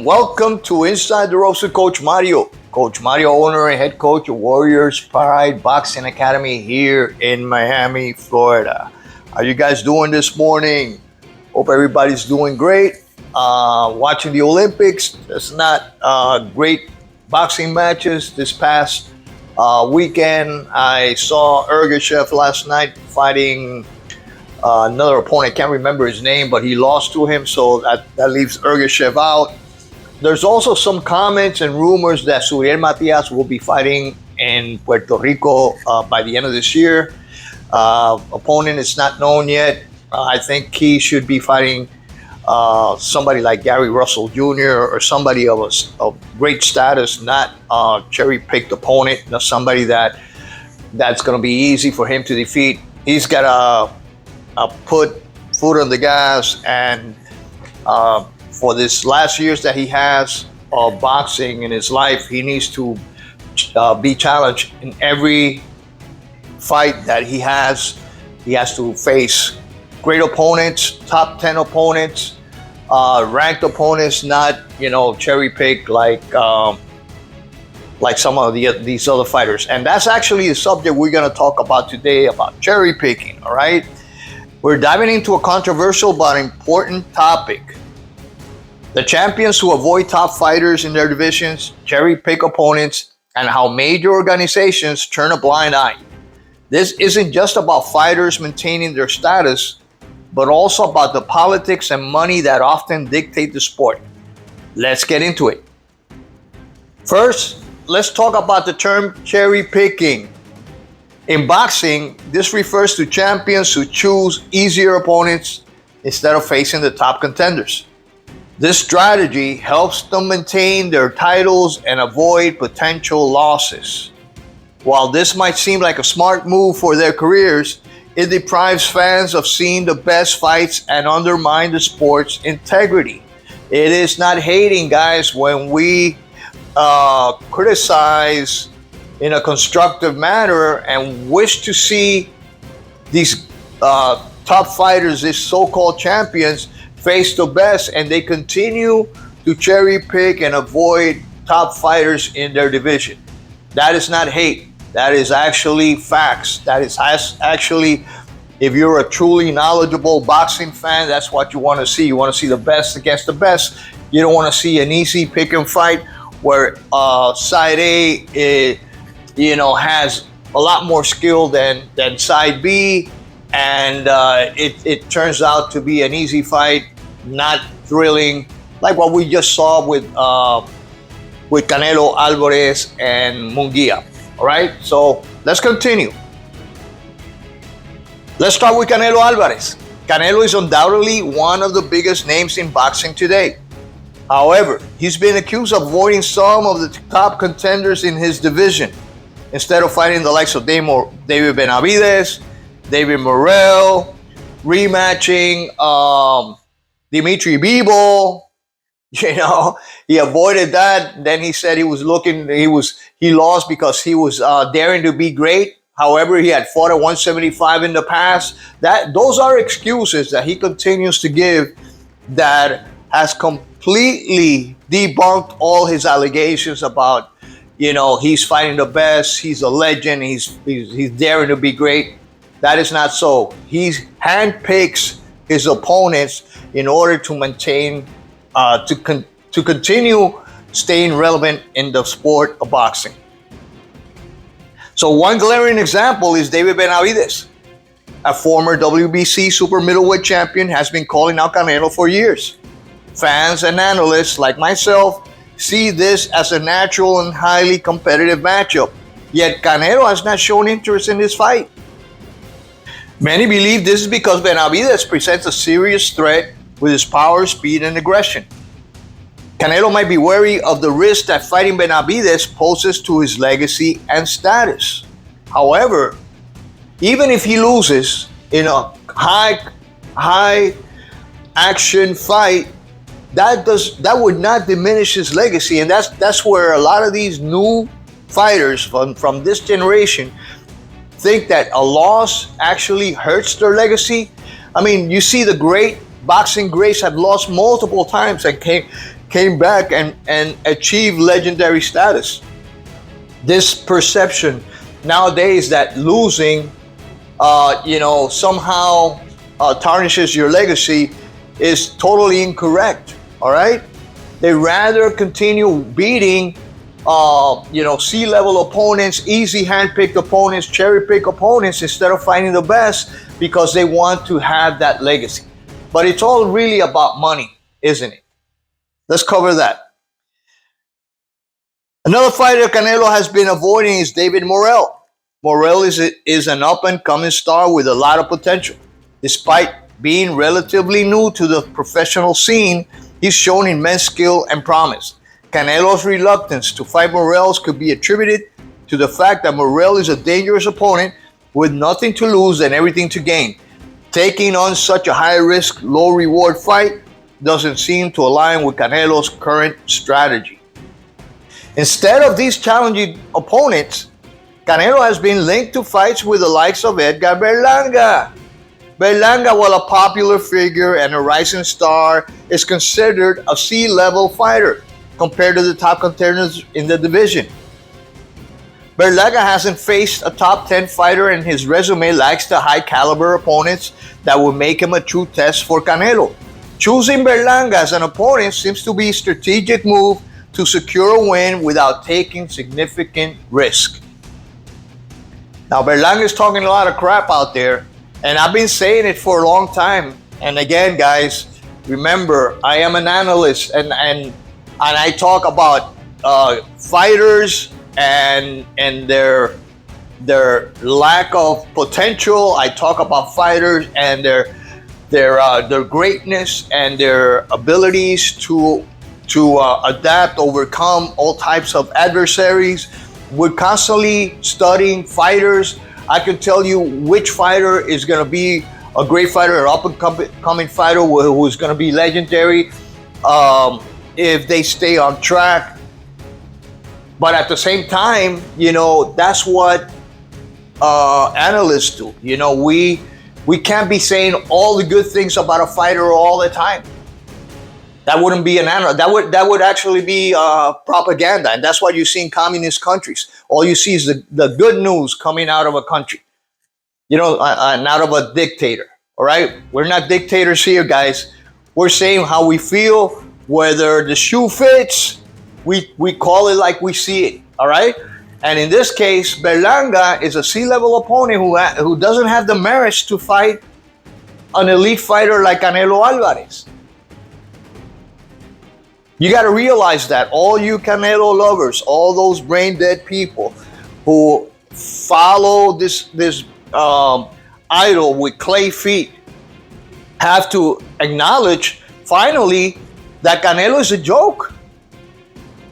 Welcome to Inside the Ropes with Coach Mario. Coach Mario, owner and head coach of Warriors Pride Boxing Academy here in Miami, Florida. How you guys doing this morning? Hope everybody's doing great. Watching the Olympics. There's not great boxing matches this past weekend. I saw Ergashev last night fighting another opponent. I can't remember his name, but he lost to him, so that leaves Ergashev out. There's also some comments and rumors that Suriel Matias will be fighting in Puerto Rico by the end of this year. Opponent is not known yet. I think he should be fighting somebody like Gary Russell Jr. or somebody of great status, not cherry-picked opponent, not somebody that's going to be easy for him to defeat. He's got to put foot on the gas, and for this last years that he has of boxing in his life, he needs to be challenged in every fight that he has. He has to face great opponents, top 10 opponents, ranked opponents, not cherry picked like some of these other fighters. And that's actually the subject we're going to talk about today, about cherry picking. All right, we're diving into a controversial but important topic. The champions who avoid top fighters in their divisions, cherry pick opponents, and how major organizations turn a blind eye. This isn't just about fighters maintaining their status, but also about the politics and money that often dictate the sport. Let's get into it. First, let's talk about the term cherry picking. In boxing, this refers to champions who choose easier opponents instead of facing the top contenders. This strategy helps them maintain their titles and avoid potential losses. While this might seem like a smart move for their careers, it deprives fans of seeing the best fights and undermines the sport's integrity. It is not hating, guys, when we criticize in a constructive manner and wish to see these top fighters, these so-called champions, face the best, and they continue to cherry pick and avoid top fighters in their division. That is not hate. That is actually facts. That is actually, if you're a truly knowledgeable boxing fan, that's what you want to see. You want to see the best against the best. You don't want to see an easy pick and fight where side A has a lot more skill than side B, and it turns out to be an easy fight, not thrilling, like what we just saw with Canelo Alvarez and Munguia. All right, so let's continue. Let's start with Canelo Alvarez. Canelo is undoubtedly one of the biggest names in boxing today. However, he's been accused of avoiding some of the top contenders in his division instead of fighting the likes of David Benavidez, David Morrell, rematching Dimitri Bivol. He avoided that. Then he said he lost because he was daring to be great. However, he had fought at 175 in the past. Those are excuses that he continues to give that has completely debunked all his allegations about, he's fighting the best, he's a legend, he's daring to be great. That is not so. He handpicks his opponents in order to maintain, to continue staying relevant in the sport of boxing. So one glaring example is David Benavidez. A former WBC super middleweight champion has been calling out Canelo for years. Fans and analysts like myself see this as a natural and highly competitive matchup, yet Canelo has not shown interest in this fight. Many believe this is because Benavidez presents a serious threat with his power, speed, and aggression. Canelo might be wary of the risk that fighting Benavidez poses to his legacy and status. However, even if he loses in a high action fight, that would not diminish his legacy, and that's where a lot of these new fighters from this generation think that a loss actually hurts their legacy. I mean, you see the great boxing greats have lost multiple times and came back and achieved legendary status. This perception nowadays that losing, somehow tarnishes your legacy is totally incorrect. All right, they rather continue beating, C-level opponents, easy hand-picked opponents, cherry-picked opponents instead of fighting the best because they want to have that legacy. But it's all really about money, isn't it? Let's cover that. Another fighter Canelo has been avoiding is David Morrell. Morrell is an up-and-coming star with a lot of potential. Despite being relatively new to the professional scene, he's shown immense skill and promise. Canelo's reluctance to fight Morrell could be attributed to the fact that Morrell is a dangerous opponent with nothing to lose and everything to gain. Taking on such a high-risk, low-reward fight doesn't seem to align with Canelo's current strategy. Instead of these challenging opponents, Canelo has been linked to fights with the likes of Edgar Belanga. Belanga, while a popular figure and a rising star, is considered a C-level fighter compared to the top contenders in the division. Berlanga hasn't faced a top 10 fighter and his resume lacks the high caliber opponents that would make him a true test for Canelo. Choosing Berlanga as an opponent seems to be a strategic move to secure a win without taking significant risk. Now, Berlanga is talking a lot of crap out there, and I've been saying it for a long time. And again, guys, remember, I am an analyst, and I talk about fighters and their lack of potential. I talk about fighters and their greatness and their abilities to adapt, overcome all types of adversaries. We're constantly studying fighters. I can tell you which fighter is going to be a great fighter, an up-and-coming fighter who's going to be legendary if they stay on track. But at the same time, that's what analysts do. We can't be saying all the good things about a fighter all the time. That wouldn't be an analyst. That would actually be propaganda, and that's what you see in communist countries. All you see is the good news coming out of a country, and out of a dictator. All right, we're not dictators here, guys. We're saying how we feel, whether the shoe fits. We call it like we see it. All right, and in this case, Berlanga is a C-level opponent who doesn't have the merits to fight an elite fighter like Canelo Alvarez. You got to realize that, all you Canelo lovers, all those brain dead people who follow this idol with clay feet, have to acknowledge finally that Canelo is a joke.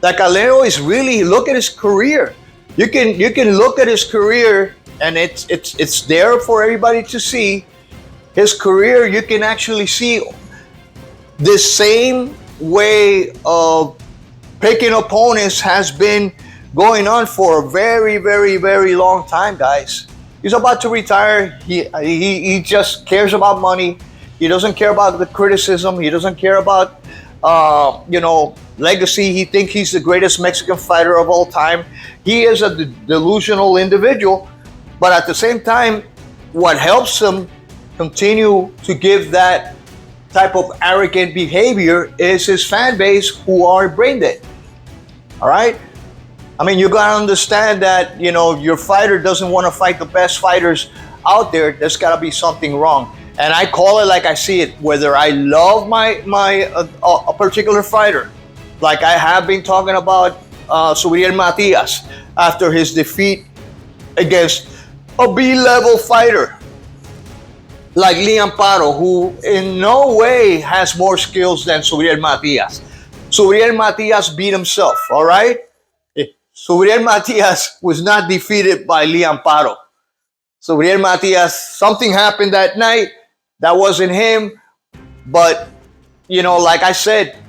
That Canelo is really, look at his career. You can look at his career, and it's there for everybody to see. His career, you can actually see this same way of picking opponents has been going on for a very, very, very long time, guys. He's about to retire. He just cares about money. He doesn't care about the criticism. He doesn't care about legacy. He thinks he's the greatest Mexican fighter of all time. He is a delusional individual, but at the same time, what helps him continue to give that type of arrogant behavior is his fan base, who are brain dead. All right, I mean, you gotta understand that your fighter doesn't want to fight the best fighters out there. There's gotta be something wrong, and I call it like I see it. Whether I love a particular fighter, like I have been talking about Subriel Matias after his defeat against a B-level fighter like Liam Paro, who in no way has more skills than Subriel Matias. Subriel Matias beat himself, all right? Subriel Matias was not defeated by Liam Paro. Subriel Matias, something happened that night. That wasn't him. But, like I said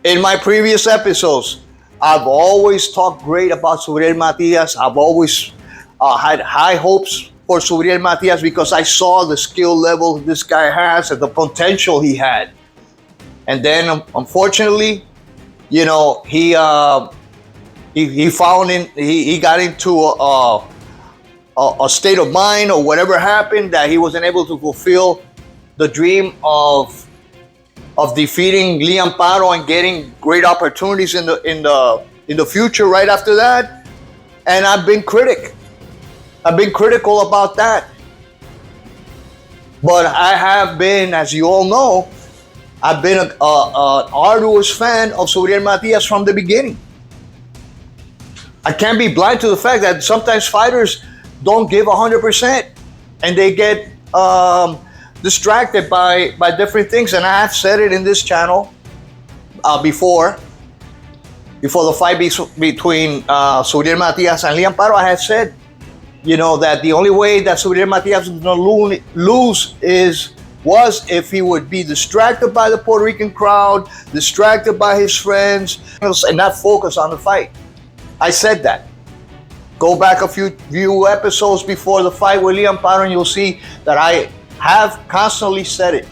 in my previous episodes, I've always talked great about Subriel Matias. I've always had high hopes for Subriel Matias because I saw the skill level this guy has and the potential he had. And then unfortunately, you know, he found he got into a state of mind or whatever happened that he wasn't able to fulfill the dream of defeating Liam Paro and getting great opportunities in the future right after that. And I've been critical about that. But I have been, as you all know, I've been an arduous fan of Suriel Matias from the beginning. I can't be blind to the fact that sometimes fighters don't give 100% and they get distracted by different things. And I have said it in this channel before the fight between Suriel Matias and Liam Paro. I had said, you know, that the only way that Suriel Matias was going to lose was if he would be distracted by the Puerto Rican crowd, distracted by his friends, and not focus on the fight. I said that. Go back a few episodes before the fight with Liam Paro and you'll see that I have constantly said it.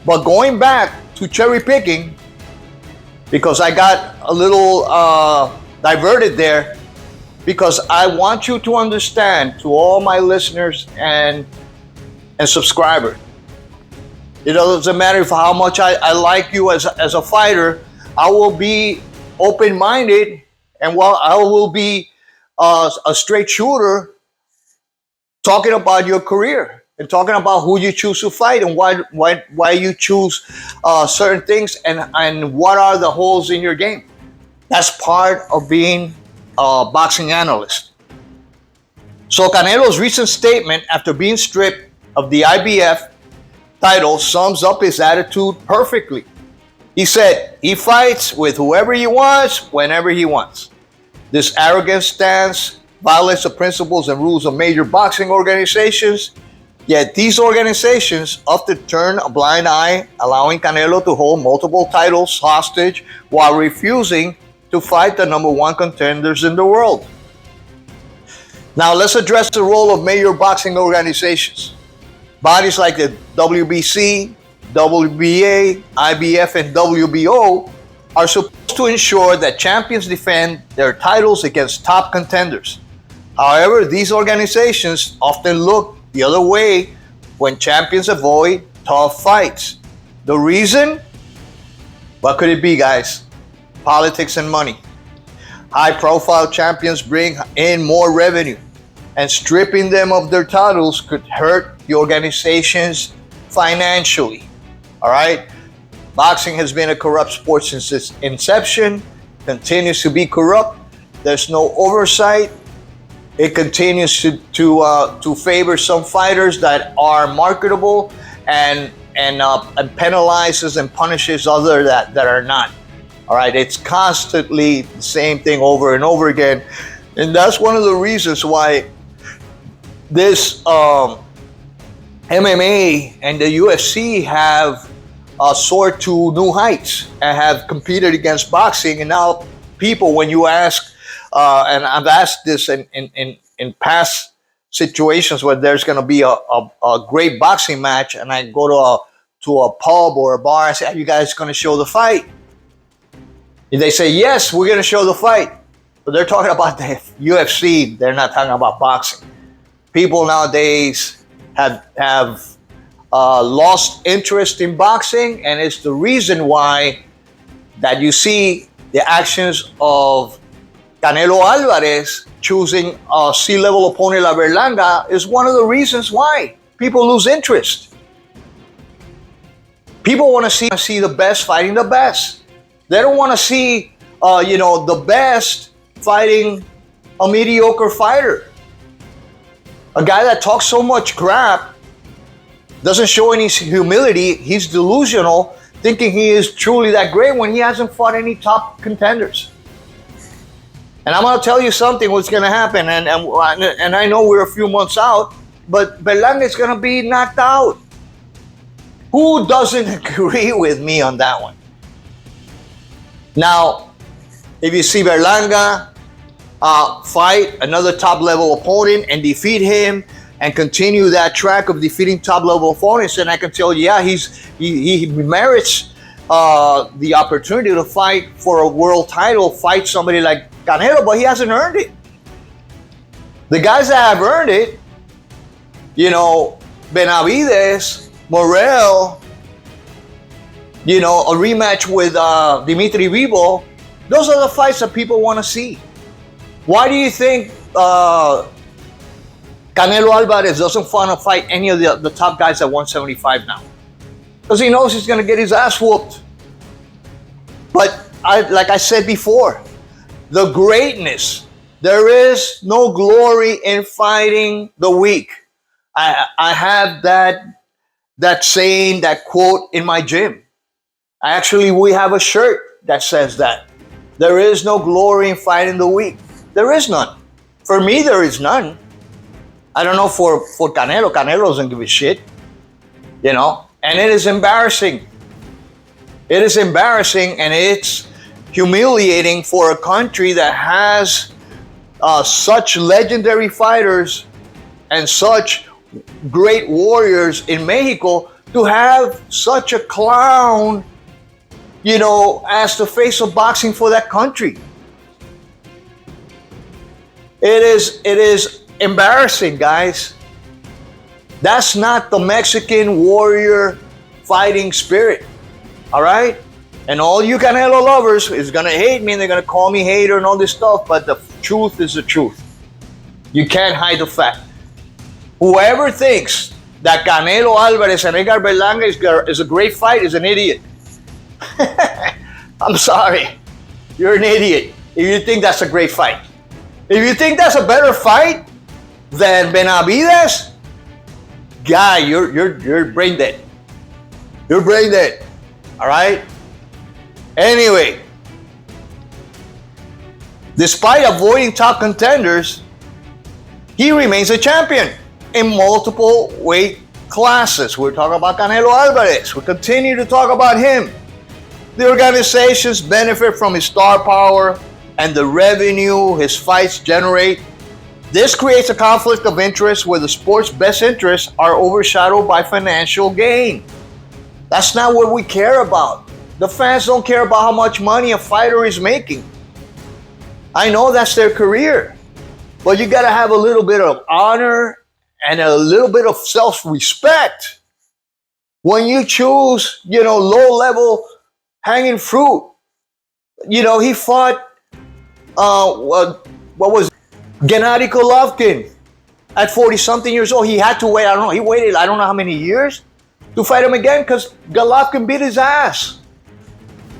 But going back to cherry picking, because I got a little diverted there, because I want you to understand, to all my listeners and subscribers, it doesn't matter if how much I like you as a fighter. I will be open-minded, and while I will be a straight shooter, talking about your career and talking about who you choose to fight and why you choose certain things and what are the holes in your game. That's part of being a boxing analyst. So Canelo's recent statement after being stripped of the IBF title sums up his attitude perfectly. He said he fights with whoever he wants, whenever he wants. This arrogant stance violates the principles and rules of major boxing organizations, yet these organizations often turn a blind eye, allowing Canelo to hold multiple titles hostage while refusing to fight the #1 contenders in the world. Now let's address the role of major boxing organizations. Bodies like the WBC, WBA, IBF, and WBO are supposed to ensure that champions defend their titles against top contenders. However, these organizations often look the other way when champions avoid tough fights. The reason? What could it be, guys? Politics and money. High-profile champions bring in more revenue, and stripping them of their titles could hurt the organizations financially. All right? Boxing has been a corrupt sport since its inception, continues to be corrupt. There's no oversight. It continues to favor some fighters that are marketable and penalizes and punishes others that are not. All right, it's constantly the same thing over and over again. And that's one of the reasons why this MMA and the UFC have soared to new heights and have competed against boxing. And now people, when you ask, and I've asked this in past situations where there's going to be a great boxing match, and I go to a pub or a bar and say, are you guys going to show the fight? And they say, yes, we're going to show the fight. But they're talking about the UFC. They're not talking about boxing. People nowadays have lost interest in boxing, and it's the reason why that you see the actions of Canelo Alvarez choosing a C-level opponent like Berlanga is one of the reasons why people lose interest. People want to see the best fighting the best. They don't want to see, the best fighting a mediocre fighter. A guy that talks so much crap, doesn't show any humility, he's delusional, thinking he is truly that great when he hasn't fought any top contenders. And I'm going to tell you something what's going to happen, and I know we're a few months out, but Belanga is going to be knocked out. Who doesn't agree with me on that one? Now, if you see Berlanga fight another top-level opponent and defeat him and continue that track of defeating top-level opponents, then I can tell you, yeah, he merits the opportunity to fight for a world title, fight somebody like Canelo, but he hasn't earned it. The guys that have earned it, you know, Benavidez, Morel, you know, a rematch with Dimitri Vivo, those are the fights that people want to see. Why do you think Canelo Alvarez doesn't want to fight any of the top guys at 175 now? Because he knows he's going to get his ass whooped. But like I said before, the greatness, there is no glory in fighting the weak. I have that saying, that quote in my gym. We have a shirt that says that. There is no glory in fighting the weak. There is none. For me, there is none. I don't know for Canelo. Canelo doesn't give a shit. You know? And it is embarrassing. It is embarrassing, and it's humiliating for a country that has such legendary fighters and such great warriors in Mexico to have such a clown, you know, as the face of boxing for that country. It is embarrassing, guys. That's not the Mexican warrior fighting spirit. All right? And all you Canelo lovers is going to hate me, and they're going to call me hater and all this stuff, but the truth is the truth. You can't hide the fact. Whoever thinks that Canelo Alvarez and Edgar Belanga is a great fight is an idiot. I'm sorry. You're an idiot if you think that's a great fight. If you think that's a better fight than Benavidez, guy, you're brain dead. You're brain dead. All right? Anyway, despite avoiding top contenders, he remains a champion in multiple weight classes. We're talking about Canelo Alvarez. We continue to talk about him. The organizations benefit from his star power and the revenue his fights generate. This creates a conflict of interest where the sport's best interests are overshadowed by financial gain. That's not what we care about. The fans don't care about how much money a fighter is making. I know that's their career, but you got to have a little bit of honor and a little bit of self-respect when you choose, you know, low-level hanging fruit. You know, he fought, what was it? Gennady Golovkin at 40-something years old. He had to wait, he waited I don't know how many years to fight him again because Golovkin beat his ass.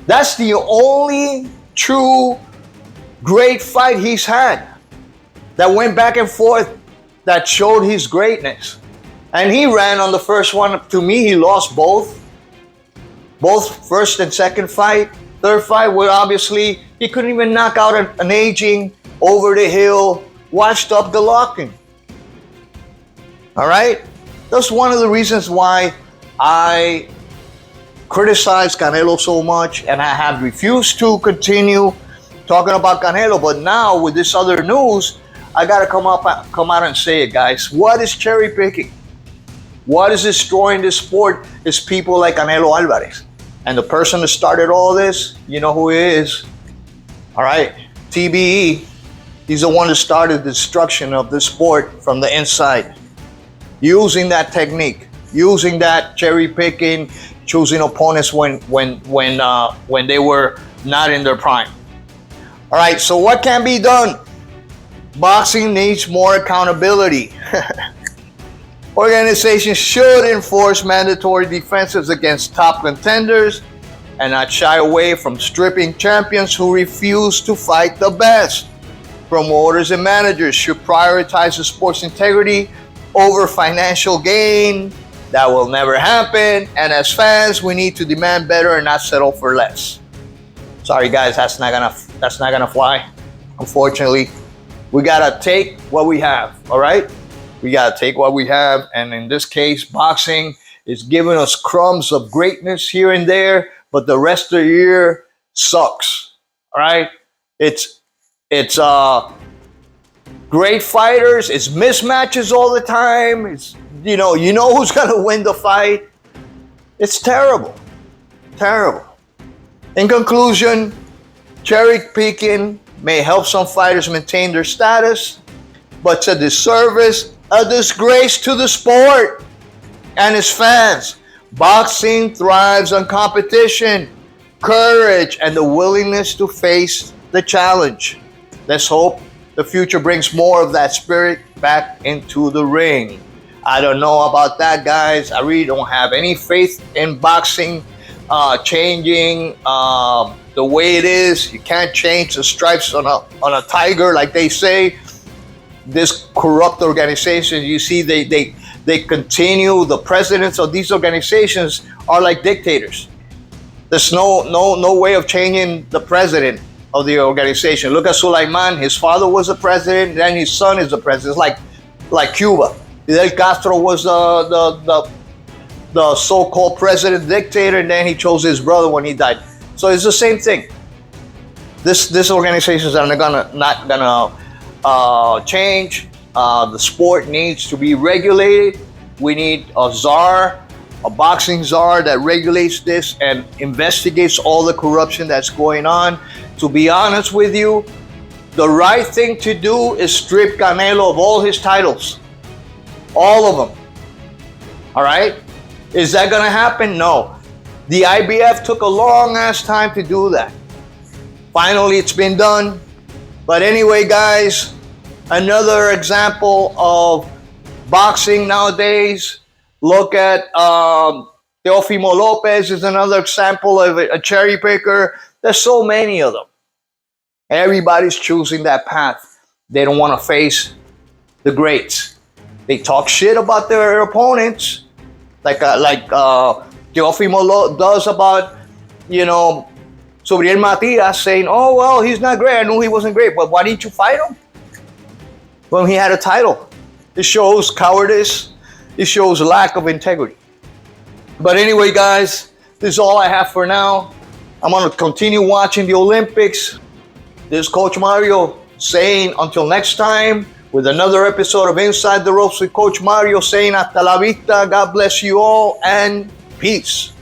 That's the only true great fight he's had that went back and forth, that showed his greatness. And he ran on the first one. To me, he lost both first and second fight. Third fight, where obviously he couldn't even knock out an aging, over the hill, washed up Golovkin. All right? That's one of the reasons why I criticize Canelo so much, and I have refused to continue talking about Canelo. But now with this other news, I gotta come out and say it, guys. What is cherry picking? What is destroying this sport is people like Canelo Alvarez. And the person that started all this, you know who he is. All right, TBE. He's the one that started the destruction of this sport from the inside. Using that technique, using that cherry picking, choosing opponents when they were not in their prime. All right, so what can be done? Boxing needs more accountability. Organizations should enforce mandatory defenses against top contenders and not shy away from stripping champions who refuse to fight the best. Promoters and managers should prioritize the sport's integrity over financial gain. That will never happen. And as fans, we need to demand better and not settle for less. Sorry, guys, that's not gonna fly. Unfortunately, we gotta take what we have. All right, we gotta take what we have, and in this case, boxing is giving us crumbs of greatness here and there, but the rest of the year sucks. All right, it's great fighters. It's mismatches all the time. It's you know who's gonna win the fight. It's terrible, terrible. In conclusion, cherry picking may help some fighters maintain their status, but it's a disservice, a disgrace to the sport and its fans. Boxing thrives on competition, courage, and the willingness to face the challenge. Let's hope the future brings more of that spirit back into the ring. I don't know about that, guys. I really don't have any faith in boxing changing the way it is. You can't change the stripes on a tiger, like they say. This corrupt organization, you see, they continue. The presidents of these organizations are like dictators. There's no way of changing the president of the organization. Look at Sulaiman. His father was the president, then his son is the president. It's like Cuba. Fidel Castro was the so-called president dictator, and then he chose his brother when he died. So it's the same thing. This organizations are not gonna change. The sport needs to be regulated. We need a czar, a boxing czar that regulates this and investigates all the corruption that's going on. To be honest with you, the right thing to do is strip Canelo of all his titles. All of them. All right? Is that going to happen? No. The IBF took a long ass time to do that. Finally, it's been done. But anyway, guys, another example of boxing nowadays. Look at Teofimo Lopez is another example of a cherry picker. There's so many of them. Everybody's choosing that path. They don't want to face the greats. They talk shit about their opponents, like Teofimo does about, Sobriel Matias, saying, "Oh well, he's not great. I knew he wasn't great, but why didn't you fight him when he had a title?" It shows cowardice. It shows lack of integrity. But anyway, guys, this is all I have for now. I'm going to continue watching the Olympics. This is Coach Mario saying until next time with another episode of Inside the Ropes with Coach Mario, saying hasta la vista. God bless you all and peace.